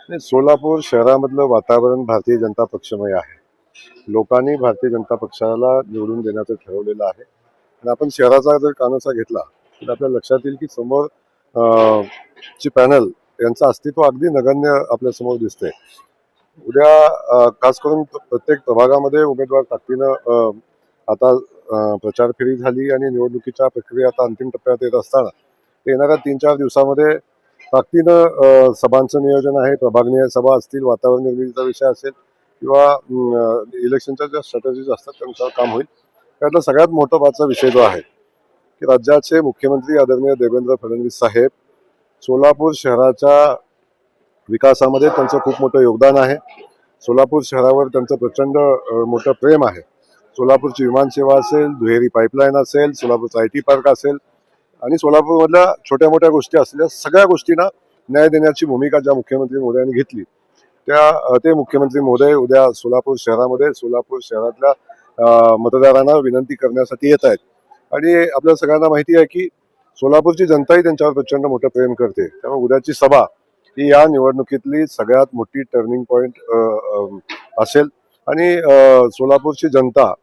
नाही, सोलापूर शहरामधलं वातावरण भारतीय जनता पक्षमय आहे. लोकांनी भारतीय जनता पक्षाला निवडून देण्याचं ठरवलेलं आहे. आणि आपण शहराचा जर कानोसा घेतला तर आपल्या लक्षात येईल की समोर ची पॅनल यांचं अस्तित्व अगदी नगण्य आपल्या समोर दिसतंय. उद्या खास करून प्रत्येक प्रभागामध्ये उमेदवार ताकदीनं आता प्रचार फेरी झाली आणि निवडणुकीच्या प्रक्रिया आता अंतिम टप्प्यात येत असताना येणाऱ्या 3-4 दिवसामध्ये ताकदीनं सभांचं नियोजन आहे. प्रभागनीय सभा असतील, वातावरण निर्मितीचा विषय असेल किंवा इलेक्शनच्या ज्या स्ट्रॅटेजीज असतात त्यानुसार काम होईल. त्यातला सगळ्यात महत्त्वाचा विषय जो आहे की राज्याचे मुख्यमंत्री आदरणीय देवेंद्र फडणवीस साहेब सोलापूर शहराच्या विकासामध्ये त्यांचं खूप मोठं योगदान आहे. सोलापूर शहरावर त्यांचं प्रचंड मोठं प्रेम आहे. सोलापूरची विमानसेवा असेल, दुहेरी पाईपलाईन असेल, सोलापूरचा IT पार्क असेल आणि सोलापूरमधल्या छोट्या मोठ्या गोष्टी असलेल्या सगळ्या गोष्टींना न्याय देण्याची भूमिका ज्या मुख्यमंत्री महोदयांनी घेतली ते मुख्यमंत्री महोदय उद्या सोलापूर शहरामध्ये सोलापूर शहरातल्या मतदारांना विनंती करण्यासाठी येत आहेत. आणि आपल्या सगळ्यांना माहिती आहे की सोलापूरची जनताही त्यांच्यावर प्रचंड मोठं प्रेम करते. त्यामुळे उद्याची सभा ही या निवडणुकीतली सगळ्यात मोठी टर्निंग पॉइंट असेल. आणि सोलापूरची जनता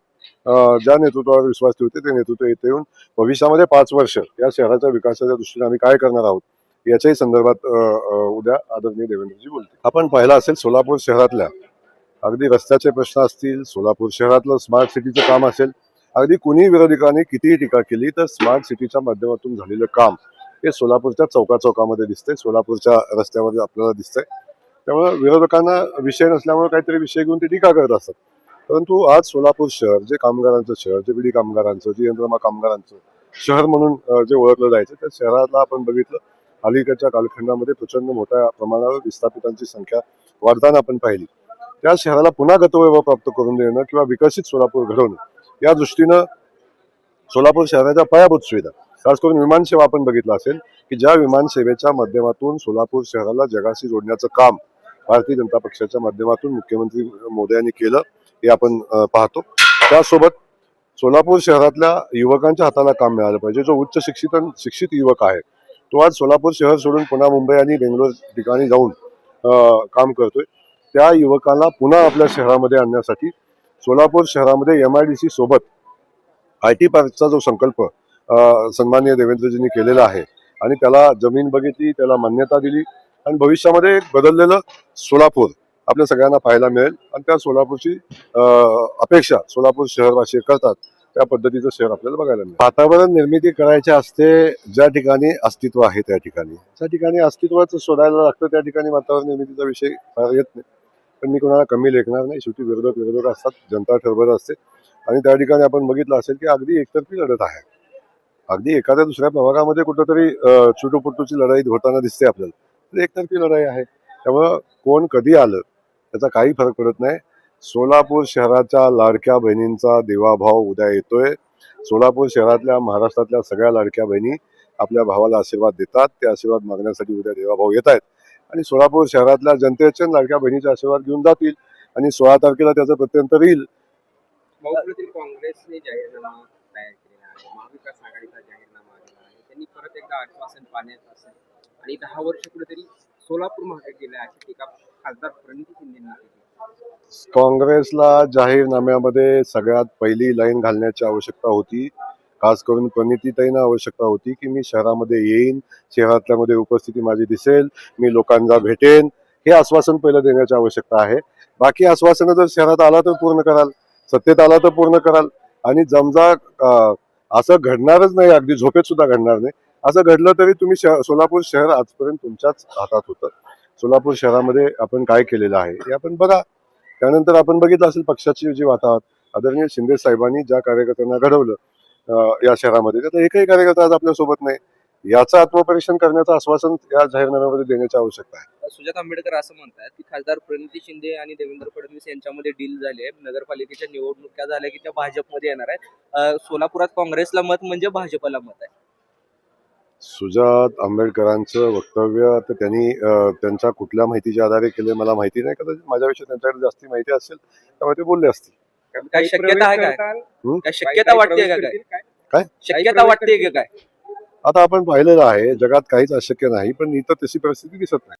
ज्या नेतृत्वावर विश्वास ठेवते ते नेतृत्व येथे येऊन भविष्यामध्ये 5 वर्ष या शहराच्या विकासाच्या दृष्टीने आम्ही काय करणार आहोत याच्याही संदर्भात उद्या आदरणीय देवेंद्रजी बोलतील. आपण पाहिलं असेल सोलापूर शहरातल्या अगदी रस्त्याचे प्रश्न असतील, सोलापूर शहरातलं स्मार्ट सिटीचं काम असेल, अगदी कुणी विरोधकांनी कितीही टीका केली तर स्मार्ट सिटीच्या माध्यमातून झालेलं काम हे सोलापूरच्या चौकामध्ये दिसतंय, सोलापूरच्या रस्त्यावर आपल्याला दिसतंय. त्यामुळे विरोधकांना विषय नसल्यामुळे काहीतरी विषय घेऊन ते टीका करत असतात. परंतु आज सोलापूर शहर जे कामगारांचं शहर, जे बिडी कामगारांचं, जे यंत्रमा कामगारांचं शहर म्हणून जे ओळखलं जायचं त्या शहराला आपण बघितलं अलीकडच्या कालखंडामध्ये प्रचंड मोठ्या प्रमाणावर विस्थापितांची संख्या वाढताना आपण पाहिली. त्या शहराला पुन्हा गतवैभव प्राप्त करून देणं किंवा विकसित सोलापूर घडवणं या दृष्टीनं सोलापूर शहराच्या पायाभूत सुविधा खास करून विमानसेवा आपण बघितलं असेल की ज्या विमानसेवेच्या माध्यमातून सोलापूर शहराला जगाशी जोडण्याचं काम भारतीय जनता पक्षाच्या माध्यमातून मुख्यमंत्री महोदयांनी केलं हे आपण पाहतो. त्यासोबत सोलापूर शहरातल्या युवकांच्या हाताला काम मिळालं पाहिजे. जो उच्च शिक्षित युवक आहे तो आज सोलापूर शहर सोडून पुन्हा मुंबई आणि बेंगलोर ठिकाणी जाऊन काम करतोय. त्या युवकांना पुन्हा आपल्या शहरामध्ये आणण्यासाठी सोलापूर शहरामध्ये MIDC सोबत IT पार्कचा जो संकल्प सन्माननीय देवेंद्रजींनी केलेला आहे आणि त्याला जमीन बघितली, त्याला मान्यता दिली आणि भविष्यामध्ये एक बदललेलं सोलापूर आपल्या सगळ्यांना पाहायला मिळेल. आणि त्या सोलापूरची अपेक्षा सोलापूर शहरवासी करतात त्या पद्धतीचं शहर आपल्याला बघायला मिळेल. वातावरण निर्मिती करायची असते ज्या ठिकाणी अस्तित्व आहे त्या ठिकाणी अस्तित्वाचं शोधायला लागतं त्या ठिकाणी वातावरण निर्मितीचा विषय येत नाही. पण मी कोणाला कमी लेखणार नाही. शेवटी विरोधक असतात, जनता ठरवत असते. आणि त्या ठिकाणी आपण बघितलं असेल की अगदी एकतर्फी लढत आहे. अगदी एखाद्या दुसऱ्या प्रभागामध्ये कुठंतरी चुटूपुटूची लढाई होताना दिसते आपल्याला, तर एकतर्फी लढाई आहे. त्यामुळं कोण कधी आलं त्याचा काही फरक पडत नाही. सोलापूर शहराच्या लाडक्या बहिणींचा देवाभाव उद्या येतोय. सोलापूर शहरातल्या महाराष्ट्रातल्या सगळ्या लाडक्या बहिणी आपल्या भावाला आशीर्वाद देतात. ते आशीर्वाद मागण्यासाठी उद्या देवाभाव येत आहेत आणि सोलापूर शहरातल्या जनतेच्या लाडक्या बहिणीचे आशीर्वाद घेऊन जातील आणि 16 तारखेला त्याचं प्रत्यंतर येईल. काँग्रेसने जाहीरनामा तयार केलेला आहे, महाविकास आघाडीचा जाहीरनामा आलेला आहे. त्यांनी परत एकदा आश्वासन पाण्यात असेल आणि 10 वर्ष कुठेतरी सोलापूर मागे गेले अशी टीका खासदार प्रणिती शिंदेंनी केली. काँग्रेसला जाहीरनाम्यामध्ये सगळ्यात पहिली लाईन घालण्याची आवश्यकता होती. खास करून प्रणितीताईंना आवश्यकता होती की मी शहरामध्ये येईन, शहरातल्यामध्ये उपस्थिती माझी दिसेल, मी लोकांना भेटेन, हे आश्वासन पहिलं देण्याची आवश्यकता आहे. बाकी आश्वासनं जर शहरात आला तर पूर्ण कराल, सत्तेत आला तर पूर्ण कराल. आणि समजा असं घडणारच नाही, अगदी झोपेत सुद्धा घडणार नाही. असं घडलं तरी तुम्ही सोलापूर शहर आजपर्यंत तुमच्याच हातात होतं. सोलापूर शहरामध्ये आपण काय केलेलं आहे हे आपण बघा. त्यानंतर आपण बघितलं असेल पक्षाची जी वातावरण आदरणीय शिंदे साहेबांनी ज्या कार्यकर्त्यांना घडवलं या शहरामध्ये, तर एकही कार्यकर्ता आज आपल्यासोबत नाही. याचं आत्मपरीक्षण करण्याचं आश्वासन या जाहीरनाम्यामध्ये देण्याची आवश्यकता आहे. सुजात आंबेडकर असं म्हणतात की खासदार प्रणिती शिंदे आणि देवेंद्र फडणवीस यांच्यामध्ये डील झाली आहे. नगरपालिकेच्या निवडणुका झाल्या की त्या भाजपमध्ये येणार आहेत. सोलापुरात काँग्रेसला मत म्हणजे भाजपला मत आहे. सुजात आंबेडकरांचं वक्तव्य तर त्यांनी त्यांच्या कुठल्या माहितीच्या आधारे केले मला माहिती नाही. कदाचित माझ्याविषयी त्यांच्याकडे जास्ती माहिती असेल त्यामुळे ते बोलले असतील. काय शक्यता आहे काय? काय शक्यता वाटते का काय? शक्यता वाटते का काय? आता आपण पाहिलेलं आहे जगात काहीच अशक्य नाही, पण इथं तशी परिस्थिती दिसत नाही.